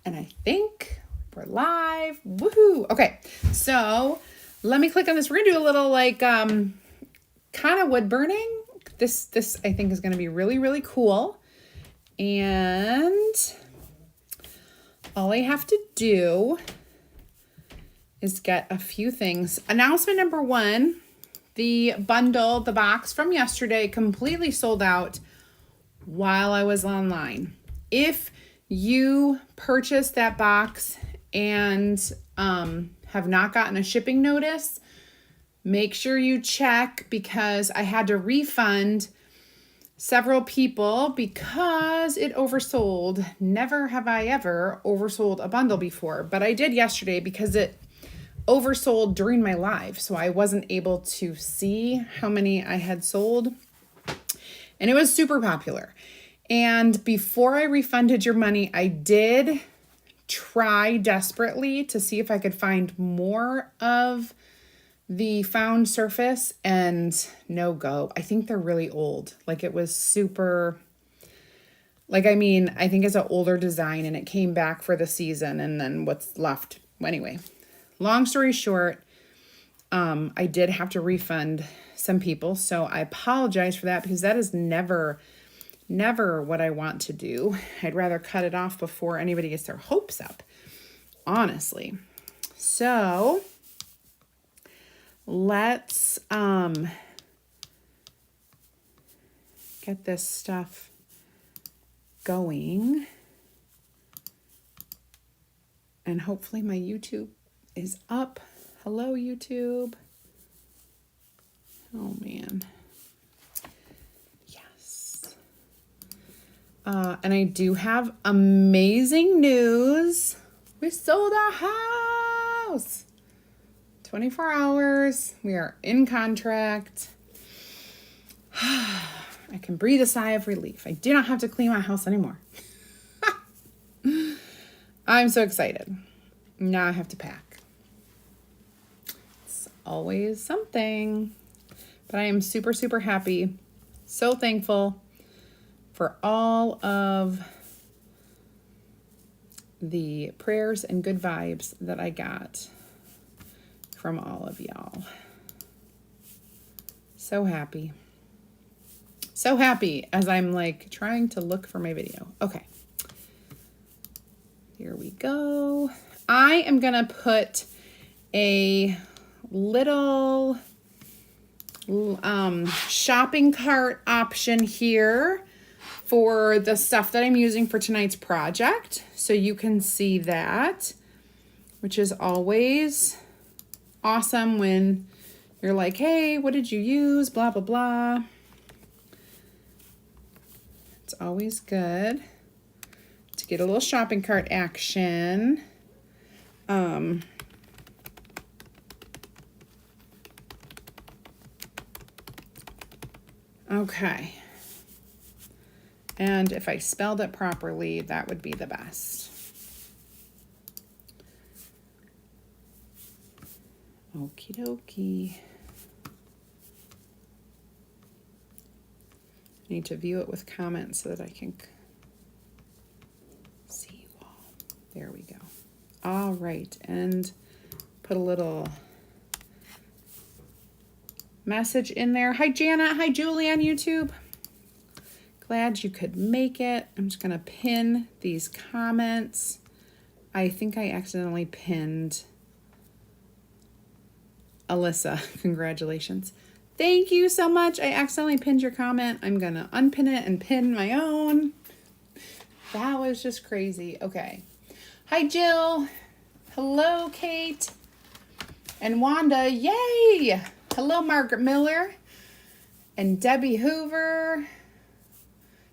And I think we're live. Woohoo. Okay. So let me click on this. We're gonna do a little like kind of wood burning. This I think is gonna be really, really cool. And all I have to do is get a few things. Announcement number one, the bundle, the box from yesterday completely sold out while I was online. If you purchased that box and have not gotten a shipping notice, make sure you check because I had to refund several people because it oversold. Never have I ever oversold a bundle before, but I did yesterday because it oversold during my live. So I wasn't able to see how many I had sold. And it was super popular. And before I refunded your money, I did try desperately to see if I could find more of the found surface, and no go. I think they're really old. Like it was super, I think it's an older design and it came back for the season and then what's left. Anyway, long story short, I did have to refund some people. So I apologize for that because that is never what I want to do. I'd rather cut it off before anybody gets their hopes up, honestly. So let's get this stuff going. And hopefully my YouTube is up. Hello, YouTube. Oh, man. And I do have amazing news. We sold our house. 24 hours. We are in contract. I can breathe a sigh of relief. I do not have to clean my house anymore. I'm so excited. Now I have to pack. It's always something. But I am super, super happy. So thankful for all of the prayers and good vibes that I got from all of y'all. So happy. So happy as I'm trying to look for my video. Okay. Here we go. I am going to put a little shopping cart option here for the stuff that I'm using for tonight's project. So you can see that, which is always awesome when you're like, hey, what did you use? Blah, blah, blah. It's always good to get a little shopping cart action. Okay. And if I spelled it properly, that would be the best. Okie dokie. I need to view it with comments so that I can see you all. There we go. All right. And put a little message in there. Hi, Janet. Hi, Julie on YouTube. Glad you could make it. I'm just going to pin these comments. I think I accidentally pinned Alyssa. Congratulations. Thank you so much. I accidentally pinned your comment. I'm going to unpin it and pin my own. That was just crazy. Okay. Hi, Jill. Hello, Kate. And Wanda. Yay. Hello, Margaret Miller. And Debbie Hoover.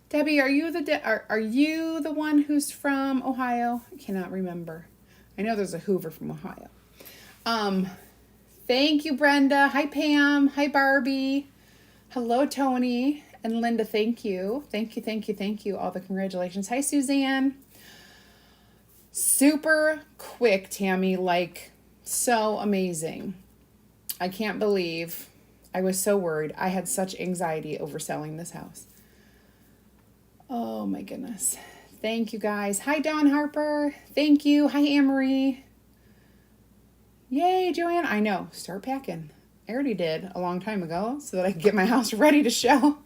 Debbie, are you the one who's from Ohio? I cannot remember. I know there's a Hoover from Ohio. Thank you, Brenda. Hi, Pam. Hi, Barbie. Hello, Tony. And Linda, thank you. Thank you. All the congratulations. Hi, Suzanne. Super quick, Tammy. So amazing. I can't believe I was so worried. I had such anxiety over selling this house. Oh my goodness. Thank you guys. Hi, Dawn Harper. Thank you. Hi, Anne-Marie. Yay, Joanne. I know. Start packing. I already did a long time ago so that I can get my house ready to show.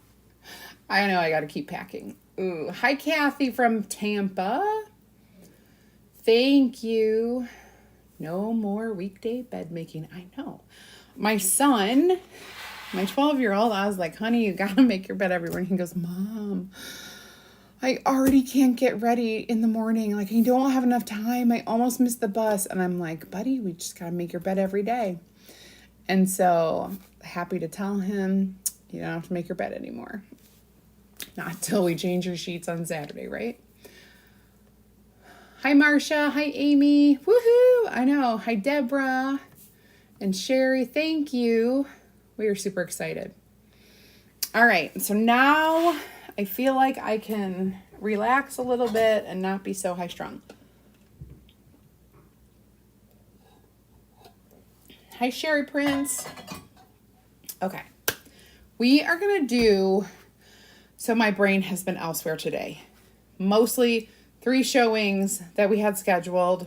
I know I got to keep packing. Ooh. Hi, Kathy from Tampa. Thank you. No more weekday bed making. I know. My son, my 12-year-old, I was like, honey, you got to make your bed every morning. He goes, Mom, I already can't get ready in the morning. Like, I don't have enough time. I almost missed the bus. And I'm like, buddy, we just got to make your bed every day. And so happy to tell him, you don't have to make your bed anymore. Not till we change your sheets on Saturday, right? Hi, Marcia. Hi, Amy. Woohoo! I know. Hi, Deborah and Sherry. Thank you. We are super excited. All right. So now I feel like I can relax a little bit and not be so high strung. Hi, Sherry Prince. Okay. We are going to do, so my brain has been elsewhere today. Mostly 3 showings that we had scheduled,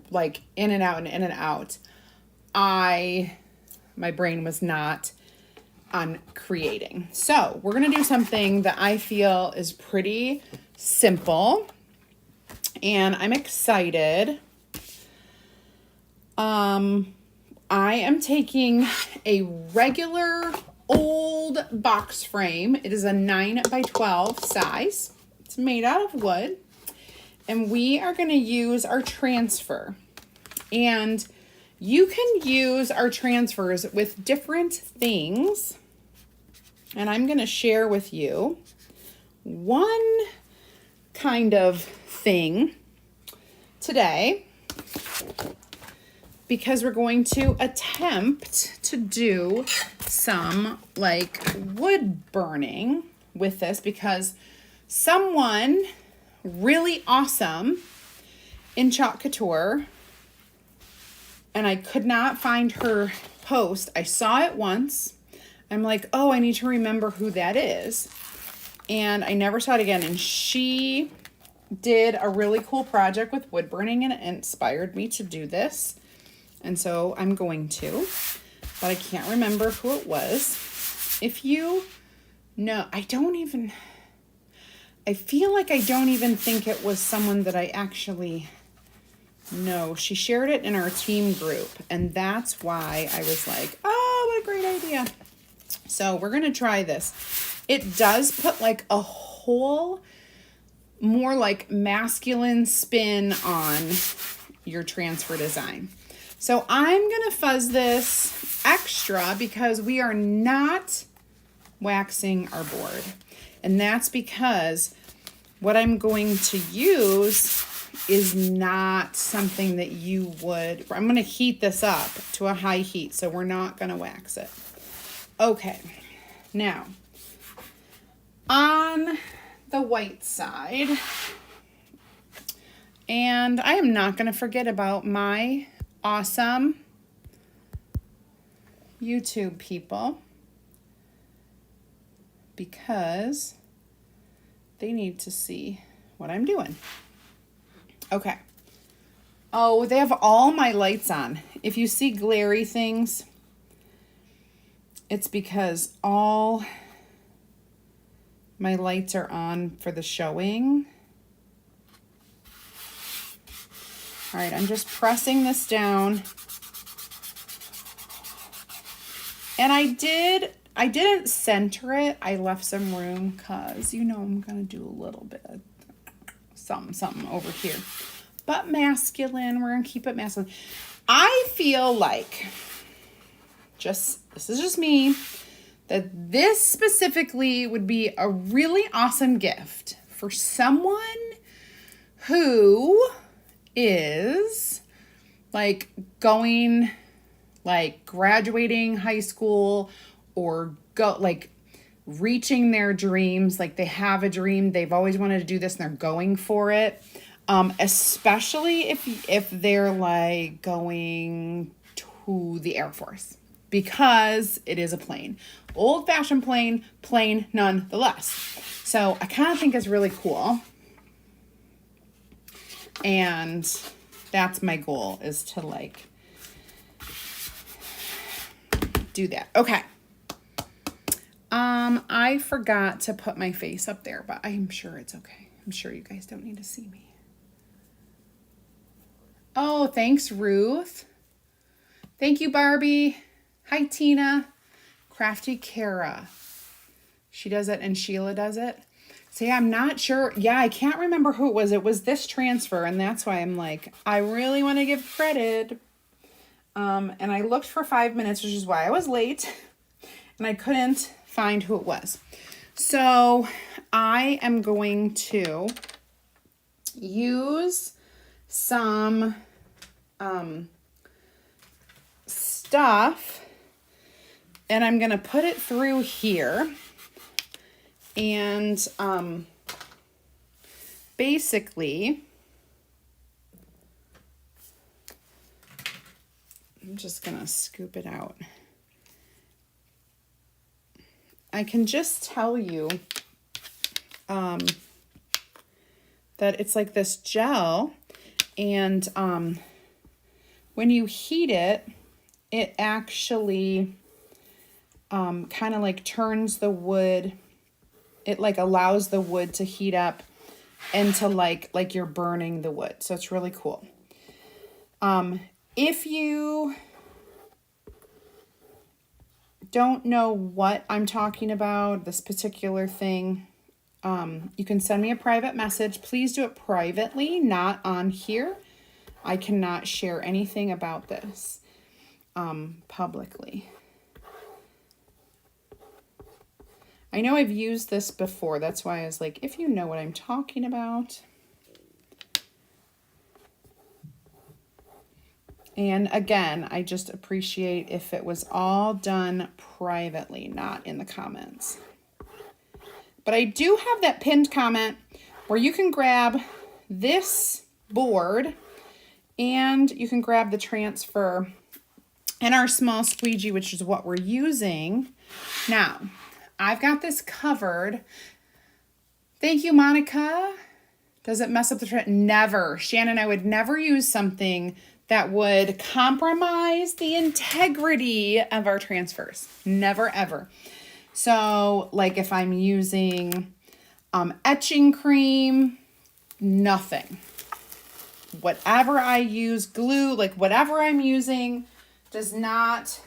like in and out and in and out. My brain was not on creating. So we're going to do something that I feel is pretty simple and I'm excited. I am taking a regular old box frame. It is a 9x12 size. It's made out of wood. And we are going to use our transfer. And you can use our transfers with different things. And I'm going to share with you one kind of thing today, because we're going to attempt to do some like wood burning with this, because someone really awesome in Chalk Couture, and I could not find her post. I saw it once. I'm like, oh, I need to remember who that is. And I never saw it again. And she did a really cool project with wood burning, and it inspired me to do this. And so I'm going to, but I can't remember who it was. If you know, I feel like I don't even think it was someone that I actually know. She shared it in our team group, and that's why I was like, oh, what a great idea. So we're going to try this. It does put like a whole more like masculine spin on your transfer design. So I'm going to fuzz this extra because we are not waxing our board. And that's because what I'm going to use is not something that you would, I'm going to heat this up to a high heat, so we're not going to wax it. Okay, now on the white side, and I am not going to forget about my awesome YouTube people, because they need to see what I'm doing. Okay. Oh, they have all my lights on. If you see glary things, it's because all my lights are on for the showing. All right, I'm just pressing this down. And I didn't center it. I left some room because, you know, I'm going to do a little bit of something over here. But masculine, we're going to keep it masculine. I feel like, this is just me, that this specifically would be a really awesome gift for someone who is like going, like graduating high school, or reaching their dreams. Like they have a dream, they've always wanted to do this and they're going for it. Especially if they're like going to the Air Force, because it is a plane, old-fashioned plane nonetheless. So I kind of think it's really cool. And that's my goal, is to like do that. Okay. I forgot to put my face up there, but I'm sure it's okay. I'm sure you guys don't need to see me. Oh, thanks, Ruth. Thank you, Barbie. Hi, Tina. Crafty Kara. She does it and Sheila does it. See, I'm not sure. Yeah, I can't remember who it was. It was this transfer, and that's why I'm like, I really want to give credit. And I looked for 5 minutes, which is why I was late, and I couldn't find who it was. So I am going to use some stuff, and I'm going to put it through here. And basically, I'm just going to scoop it out. I can just tell you that it's like this gel, and when you heat it, it actually kind of like turns the wood. It like allows the wood to heat up and to like you're burning the wood. So it's really cool. If you don't know what I'm talking about, this particular thing, you can send me a private message. Please do it privately, not on here. I cannot share anything about this publicly. I know I've used this before. That's why I was like, if you know what I'm talking about. And again, I just appreciate if it was all done privately, not in the comments. But I do have that pinned comment where you can grab this board and you can grab the transfer and our small squeegee, which is what we're using. Now, I've got this covered. Thank you, Monica. Does it mess up the trend? Never. Shannon, I would never use something that would compromise the integrity of our transfers. Never, ever. So, like if I'm using etching cream, nothing. Whatever I use, glue, like whatever I'm using does not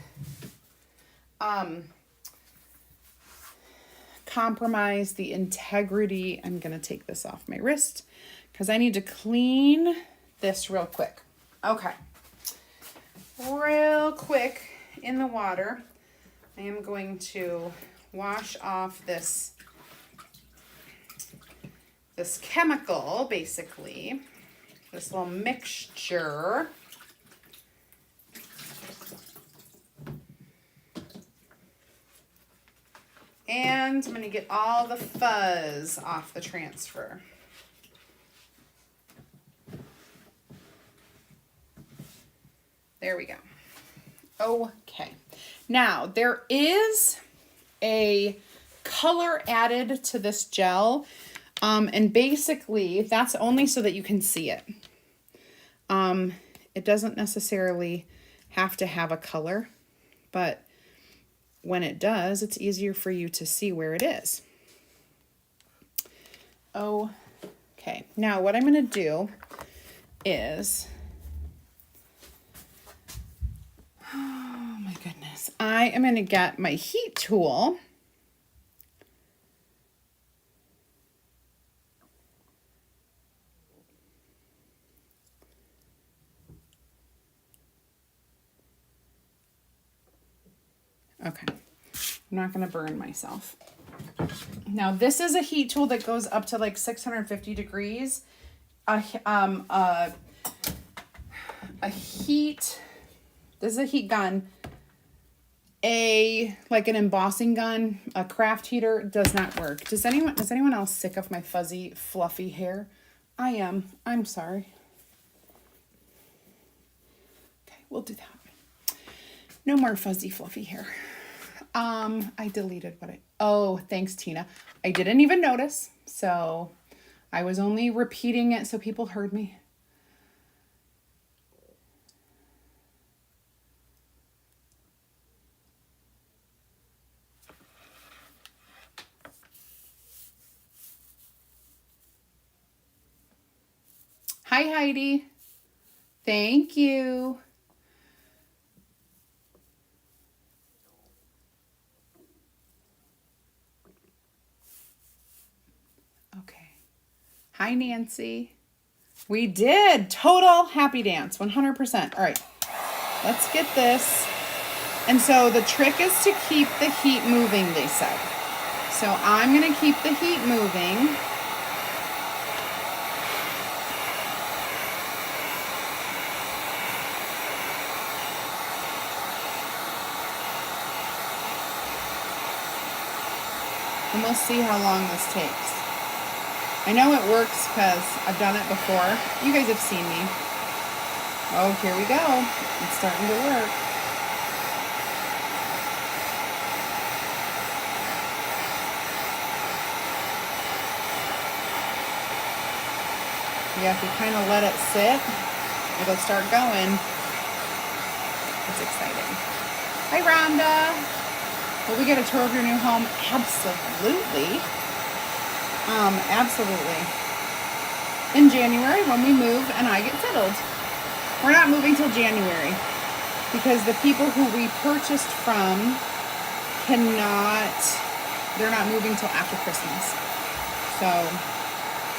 compromise the integrity. I'm going to take this off my wrist because I need to clean this real quick. Okay. Real quick in the water, I am going to wash off this chemical, basically, this little mixture. And I'm going to get all the fuzz off the transfer. There we go. Okay. Now, there is a color added to this gel. And basically, that's only so that you can see it. It doesn't necessarily have to have a color, but when it does, it's easier for you to see where it is. Okay, now what I'm going to do is, oh my goodness, I am going to get my heat tool. Okay, I'm not going to burn myself. Now, this is a heat tool that goes up to like 650 degrees. This is a heat gun. Like an embossing gun, a craft heater does not work. Does anyone else sick of my fuzzy, fluffy hair? I am. I'm sorry. Okay, we'll do that. No more fuzzy, fluffy hair. I deleted oh, thanks, Tina. I didn't even notice, so I was only repeating it so people heard me. Hi, Heidi. Thank you. Okay. Hi, Nancy. We did. Total happy dance. 100%. All right. Let's get this. And so the trick is to keep the heat moving, they said. So I'm going to keep the heat moving. And we'll see how long this takes. I know it works because I've done it before. You guys have seen me. Oh, here we go. It's starting to work. Yeah, if you kind of let it sit, it'll start going. It's exciting. Hi, Rhonda. Will we get a tour of your new home? Absolutely. Absolutely. In January when we move and I get settled. We're not moving till January because the people who we purchased from they're not moving till after Christmas. So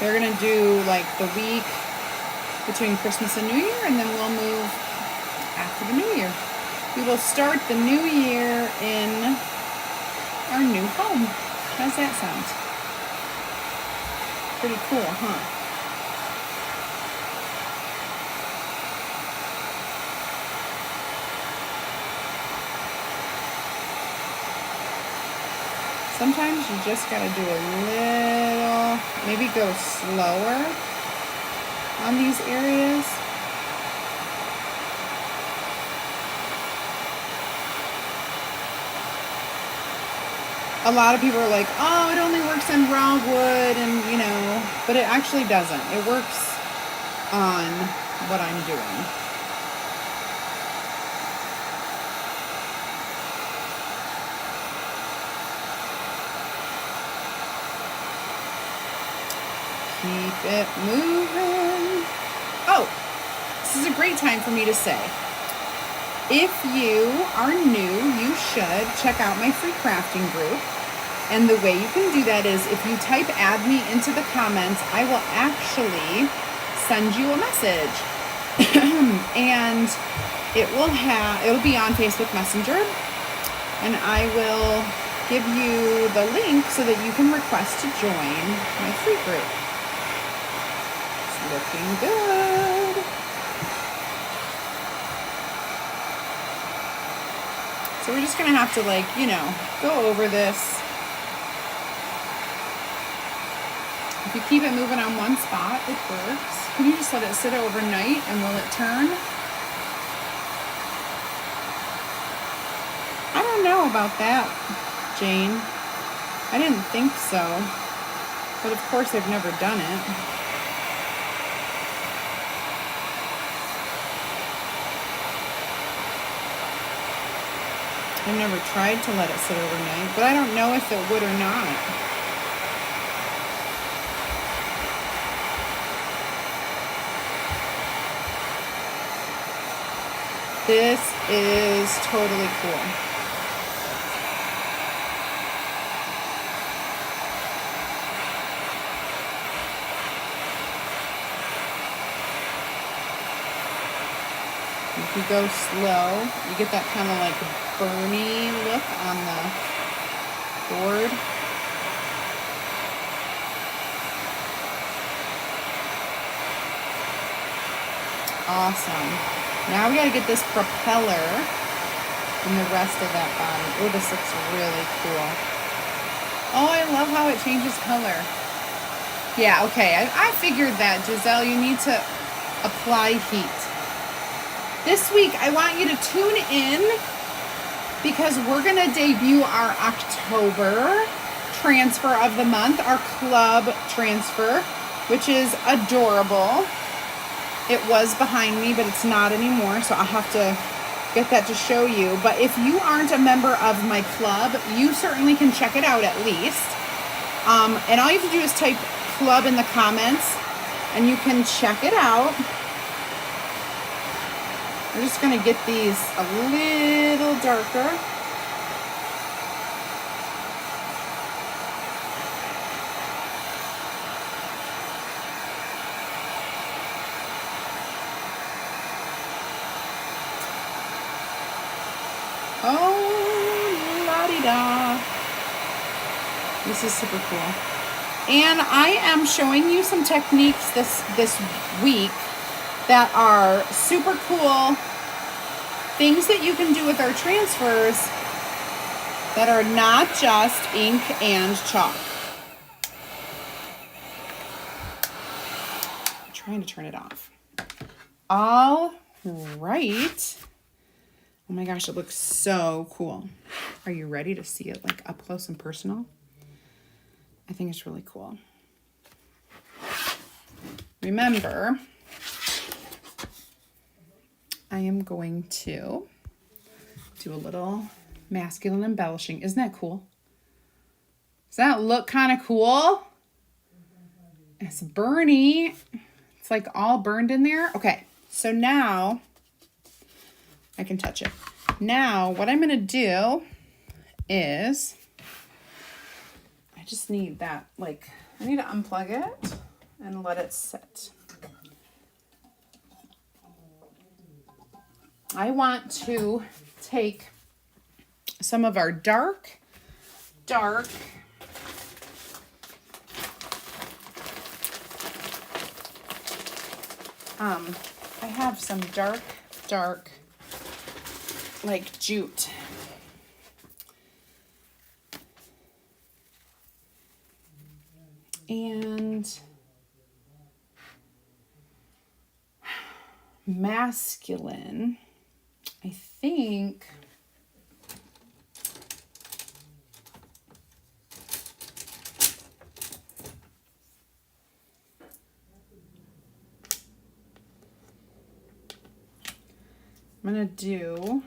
they're going to do like the week between Christmas and New Year, and then we'll move after the New Year. We will start the new year in our new home. How's that sound? Pretty cool, huh? Sometimes you just gotta do a little, maybe go slower on these areas. A lot of people are like, oh, it only works on raw wood, and but it actually doesn't. It works on what I'm doing. Keep it moving. Oh, this is a great time for me to say, if you are new, you should check out my free crafting group. And the way you can do that is if you type add me into the comments, I will actually send you a message. And it'll be on Facebook Messenger. And I will give you the link so that you can request to join my free group. It's looking good. So we're just going to have to go over this. If you keep it moving on one spot, it works. Can you just let it sit overnight and will it turn? I don't know about that, Jane. I didn't think so. But of course I've never done it. I've never tried to let it sit overnight, but I don't know if it would or not. This is totally cool. If you go slow, you get that kind of like burny look on the board. Awesome. Now we got to get this propeller and the rest of that body. Oh, this looks really cool. Oh, I love how it changes color. Yeah, okay. I figured that, Giselle. You need to apply heat. This week, I want you to tune in because we're going to debut our October transfer of the month, our club transfer, which is adorable. It was behind me, but it's not anymore, so I'll have to get that to show you. But if you aren't a member of my club, you certainly can check it out at least. And all you have to do is type club in the comments, And you can check it out. We're just going to get these a little darker. Oh, la-di-da. This is super cool. And I am showing you some techniques this week that are super cool. Things that you can do with our transfers that are not just ink and chalk. I'm trying to turn it off. All right. Oh my gosh, it looks so cool. Are you ready to see it like up close and personal? I think it's really cool. Remember, I am going to do a little masculine embellishing. Isn't that cool? Does that look kind of cool? It's burny. It's like all burned in there. Okay, so now I can touch it. Now, what I'm going to do is, I just need that, like, I need to unplug it and let it sit. I want to take some of our dark, I have some dark, like jute. And masculine, I think. I'm going to do,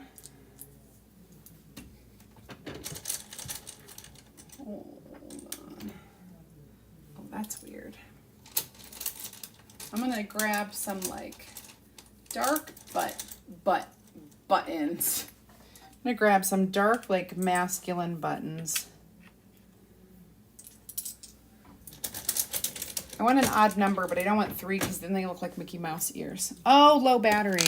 hold on. Oh, that's weird. I'm going to grab some like dark buttons. I'm going to grab some dark like masculine buttons. I want an odd number, but I don't want 3 because then they look like Mickey Mouse ears. Oh, low battery.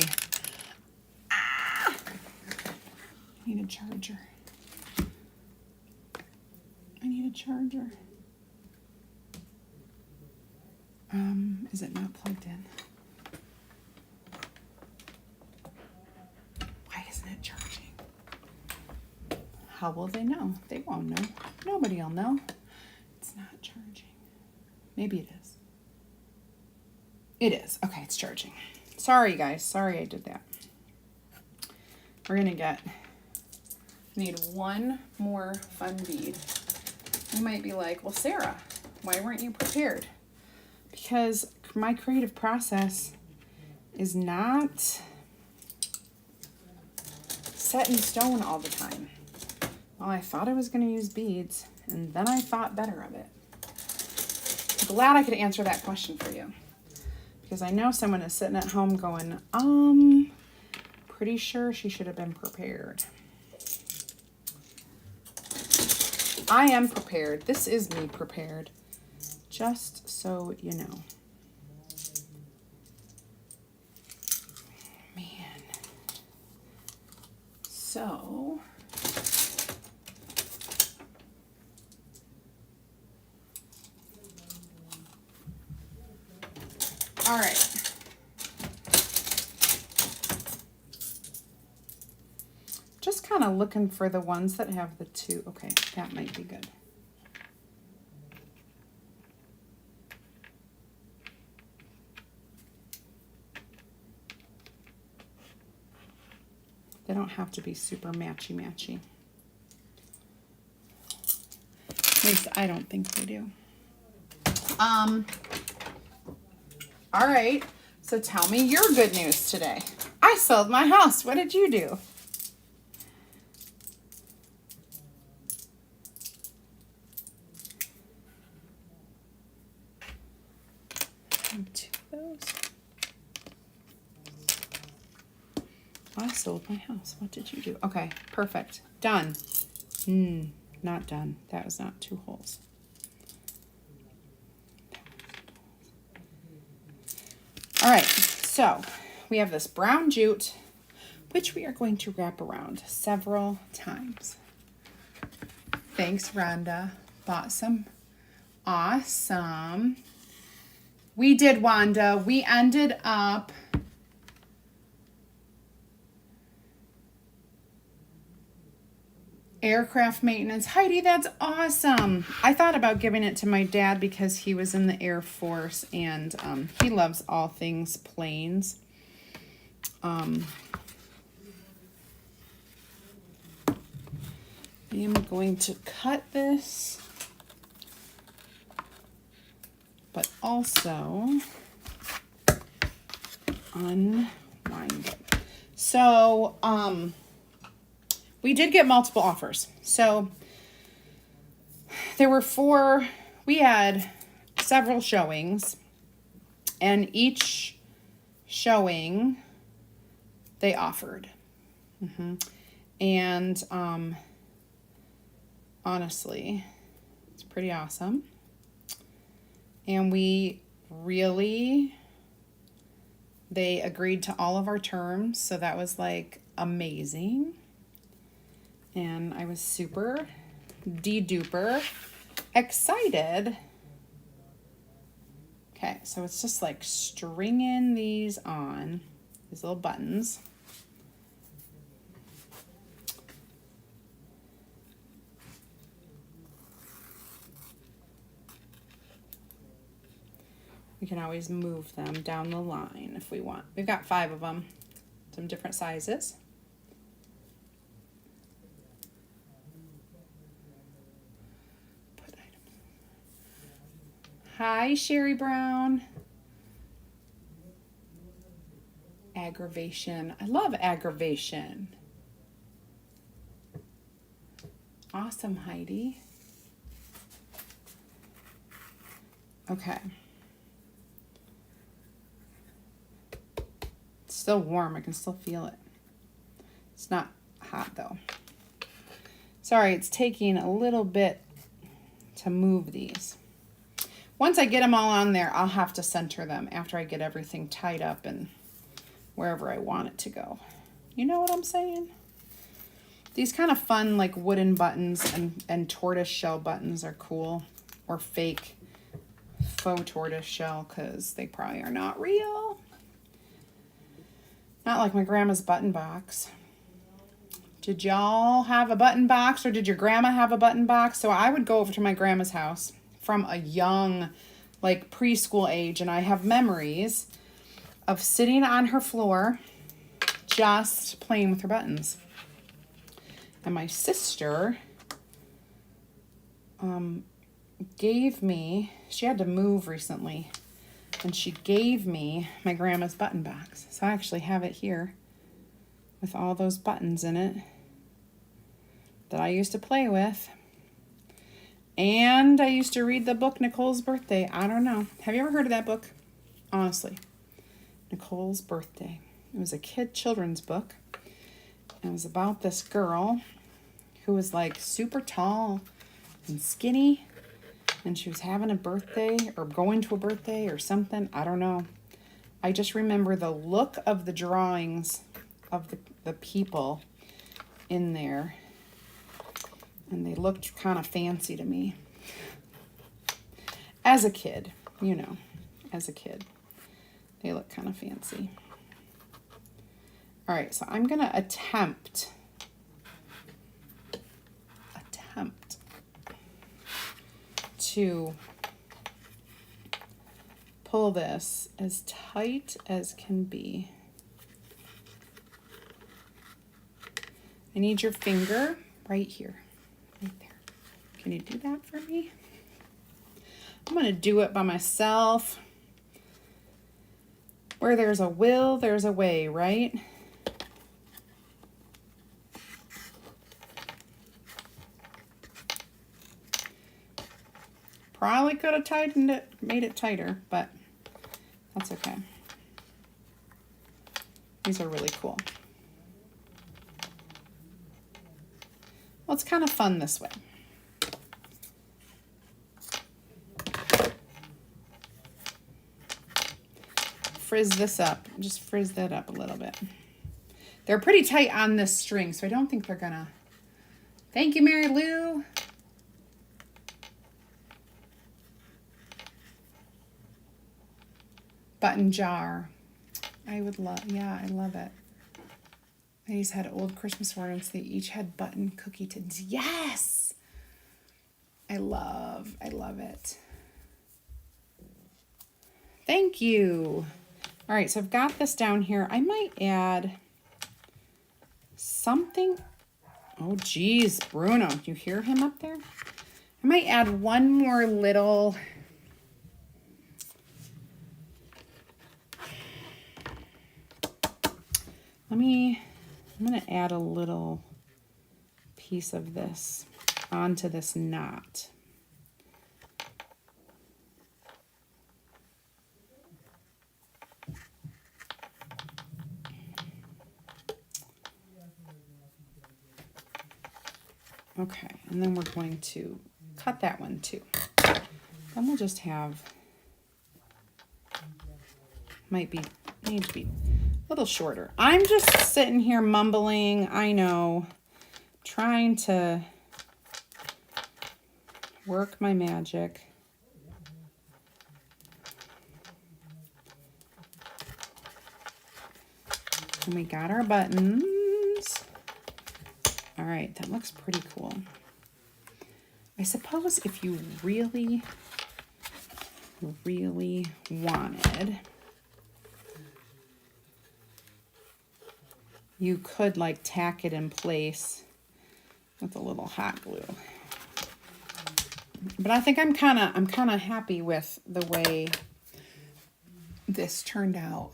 I need a charger. I need a charger. Is it not plugged in? Why isn't it charging? How will they know? They won't know. Nobody will know. It's not charging. Maybe it is. It is. Okay, it's charging. Sorry, guys. Sorry I did that. We're going to need one more fun bead. You might be like, well, Sarah, why weren't you prepared? Because my creative process is not set in stone all the time. Well, I thought I was going to use beads, and then I thought better of it. I'm glad I could answer that question for you. Because I know someone is sitting at home going, pretty sure she should have been prepared. I am prepared. This is me prepared. Just so you know. Man. So. All right. Just kind of looking for the ones that have the 2. Okay, that might be good. They don't have to be super matchy-matchy. At least I don't think they do. All right, so tell me your good news today. I sold my house. What did you do? 2 of those. I sold my house. What did you do? Okay, perfect. Done. Not done. That was not 2 holes. All right, so we have this brown jute, which we are going to wrap around several times. Thanks, Rhonda. Bought some. Awesome. We did, Wanda. We ended up aircraft maintenance. Heidi, that's awesome. I thought about giving it to my dad because he was in the Air Force and he loves all things planes. I am going to cut this, but also unwind it. So, we did get multiple offers. So there were 4, we had several showings, and each showing they offered. And honestly, it's pretty awesome. And they agreed to all of our terms, so that was like amazing. And I was super duper excited. Okay, so it's just like stringing these on, these little buttons. We can always move them down the line if we want. We've got 5 of them, some different sizes. Hi, Sherry Brown. Aggravation. I love aggravation. Awesome, Heidi. Okay. It's still warm. I can still feel it. It's not hot, though. Sorry, it's taking a little bit to move these. Once I get them all on there, I'll have to center them after I get everything tied up and wherever I want it to go. You know what I'm saying? These kind of fun like wooden buttons and tortoise shell buttons are cool. Or fake faux tortoise shell because they probably are not real. Not like my grandma's button box. Did y'all have a button box or did your grandma have a button box? So I would go over to my grandma's house from a young, like preschool age, and I have memories of sitting on her floor just playing with her buttons. And my sister gave me, she had to move recently, and she gave me my grandma's button box. So I actually have it here with all those buttons in it that I used to play with. And I used to read the book Nicole's Birthday. I don't know. Have you ever heard of that book? Honestly. Nicole's Birthday. It was a children's book. It was about this girl who was like super tall and skinny. And she was having a birthday or going to a birthday or something. I don't know. I just remember the look of the drawings of the people in there. And they looked kind of fancy to me. As a kid, you know, as a kid. They look kind of fancy. All right, so I'm going to attempt to pull this as tight as can be. I need your finger right here. Right there. Can you do that for me? I'm going to do it by myself. Where there's a will, there's a way, right? Probably could have tightened it, made it tighter, but That's okay. These are really cool. Well, it's kind of fun this way. Frizz this up. Just frizz that up a little bit. They're pretty tight on this string, so I don't think they're gonna. Thank you, Mary Lou. Button jar. I would love, yeah, I love it. These had old Christmas ornaments. They each had button cookie tins. Yes! I love it. Thank you. All right, so I've got this down here. I might add something. Oh, geez, Bruno, do you hear him up there? I might add one more little. I'm gonna add a little piece of this onto this knot. Okay, and then we're going to cut that one too. Then we'll just have, need to be a little shorter. I'm just sitting here mumbling, I know, trying to work my magic. And we got our buttons. All right, that looks pretty cool. I suppose if you really, really wanted, you could like tack it in place with a little hot glue. But I think I'm kind of happy with the way this turned out.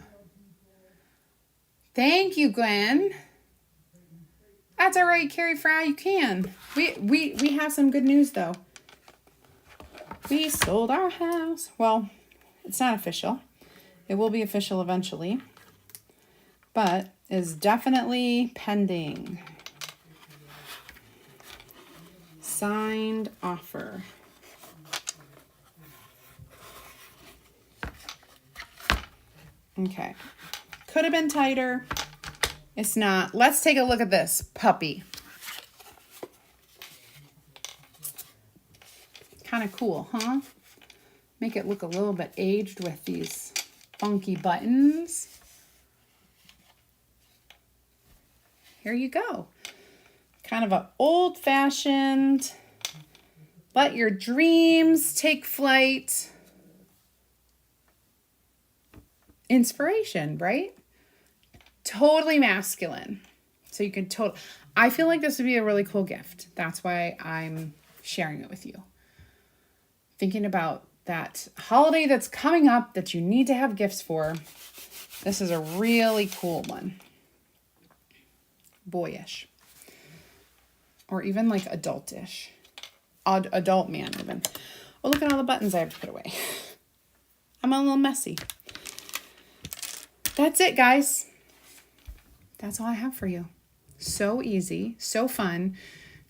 Thank you, Gwen. That's all right, Carrie Fry, you can. We have some good news though. We sold our house. Well, it's not official. It will be official eventually, but is definitely pending. Signed offer. Okay. Could have been tighter. It's not. Let's take a look at this puppy. Kind of cool, huh? Make it look a little bit aged with these funky buttons. Here you go. Kind of an old-fashioned, let your dreams take flight inspiration, right? Totally masculine. So you can I feel like this would be a really cool gift. That's why I'm sharing it with you. Thinking about that holiday that's coming up that you need to have gifts for. This is a really cool one. Boyish. Or even like adultish. Adult man even. Oh, look at all the buttons I have to put away. I'm a little messy. That's it, guys. That's all I have for you. So easy, so fun.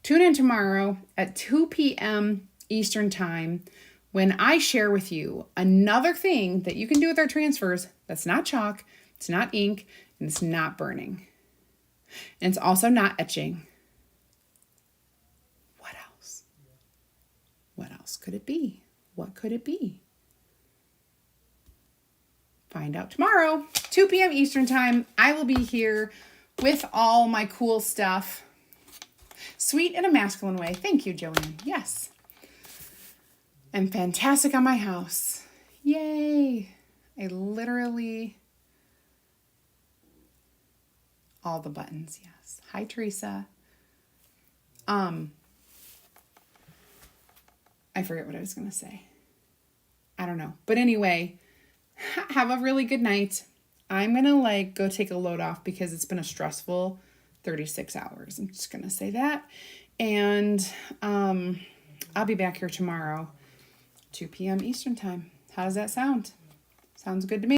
Tune in tomorrow at 2 p.m. Eastern Time when I share with you another thing that you can do with our transfers that's not chalk, it's not ink, and it's not burning. And it's also not etching. What else? What else could it be? What could it be? Find out tomorrow, 2 p.m. Eastern Time. I will be here with all my cool stuff. Sweet in a masculine way. Thank you, Joanne. Yes. And fantastic on my house. Yay. I literally... all the buttons, yes. Hi, Teresa. I forget what I was going to say. I don't know. But anyway... have a really good night. I'm going to go take a load off because it's been a stressful 36 hours. I'm just going to say that. And I'll be back here tomorrow, 2 p.m. Eastern Time. How does that sound? Sounds good to me.